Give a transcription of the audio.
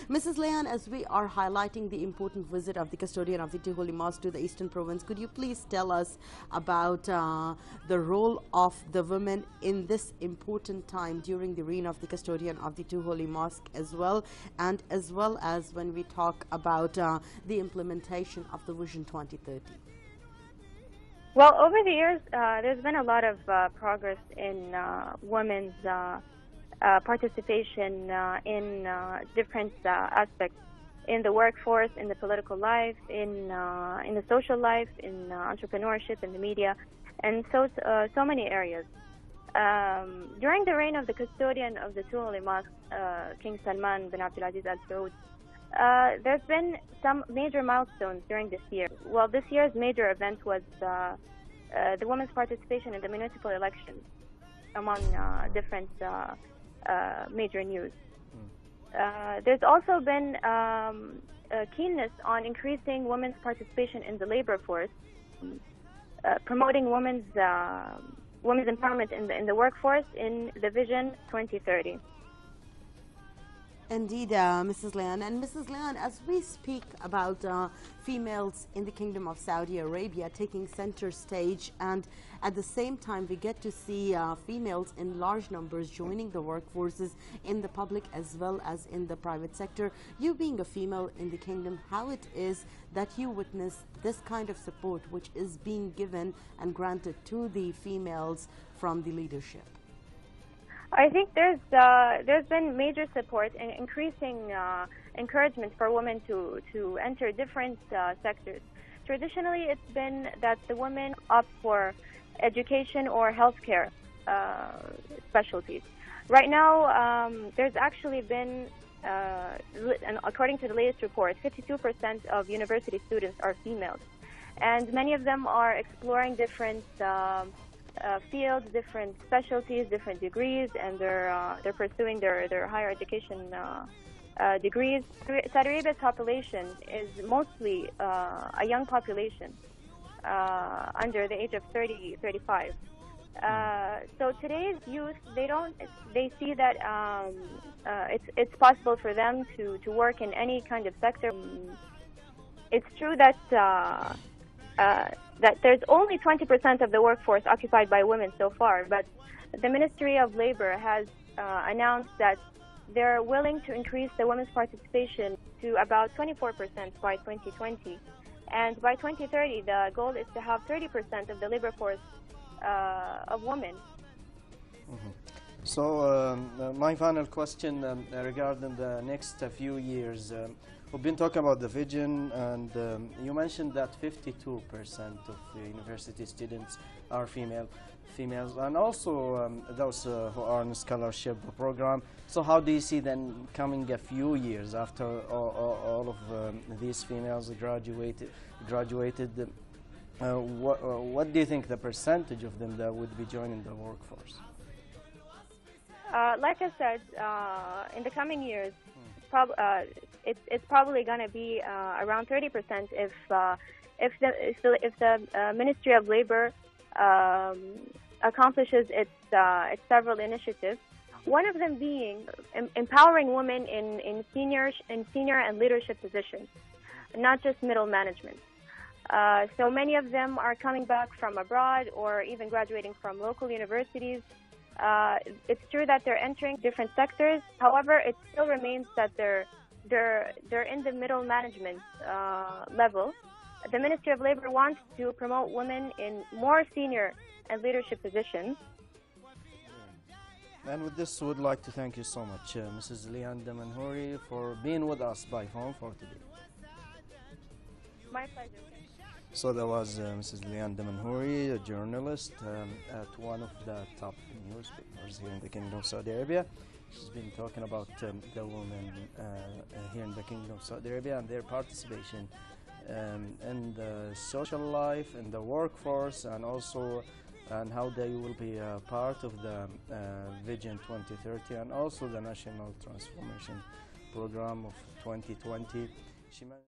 Mrs. Layan, as we are highlighting the important visit of the custodian of the Two Holy Mosques to the Eastern Province, could you please tell us about the role of the women in this important time during the reign of the custodian of the Two Holy Mosques and as well as when we talk about the implementation of the Vision 2030? Well, over the years, there's been a lot of progress in women's participation in different aspects in the workforce, in the political life, in the social life, in entrepreneurship, in the media, and so many areas. During the reign of the custodian of the Two Holy Mosques, King Salman bin Abdulaziz Al Saud, there's been some major milestones during this year. Well, this year's major event was the women's participation in the municipal elections, among different major news. There's also been a keenness on increasing women's participation in the labor force, promoting women's empowerment in the workforce in the Vision 2030. Indeed, Mrs. Layan. And Mrs. Layan, as we speak about females in the Kingdom of Saudi Arabia taking center stage, and at the same time we get to see females in large numbers joining the workforces in the public as well as in the private sector, you being a female in the kingdom, how it is that you witness this kind of support which is being given and granted to the females from the leadership? I think there's been major support and increasing encouragement for women to enter different sectors. Traditionally, it's been that the women opt for education or healthcare specialties. Right now, there's actually been, and according to the latest report, 52% of university students are females, and many of them are exploring different fields, different specialties, different degrees, and they're pursuing their higher education degrees. Saudi Arabia's population is mostly a young population under the age of 35. So today's youth, they see that it's possible for them to work in any kind of sector. It's true that that there's only 20% of the workforce occupied by women so far, but the Ministry of Labor has announced that they're willing to increase the women's participation to about 24% by 2020. And by 2030, the goal is to have 30% of the labor force of women. So my final question regarding the next few years. We've been talking about the vision, and you mentioned that 52% of university students are females, and also those who are in scholarship program. So how do you see then coming a few years after all of these females graduated? What do you think the percentage of them that would be joining the workforce? Like I said, in the coming years, it's probably going to be around 30% if the Ministry of Labor accomplishes its several initiatives. One of them being empowering women in senior and leadership positions, not just middle management. So many of them are coming back from abroad or even graduating from local universities. It's true that they're entering different sectors. However, it still remains that they're in the middle management level. The Ministry of Labor wants to promote women in more senior and leadership positions. And with this, we would like to thank you so much, Mrs. Layan Damanhouri, for being with us by phone for today. My pleasure. So that was Mrs. Layan Damanhouri, a journalist at one of the top newspapers here in the Kingdom of Saudi Arabia. She's been talking about the women here in the Kingdom of Saudi Arabia and their participation in the social life, in the workforce, and also and how they will be part of the Vision 2030 and also the National Transformation Program of 2020.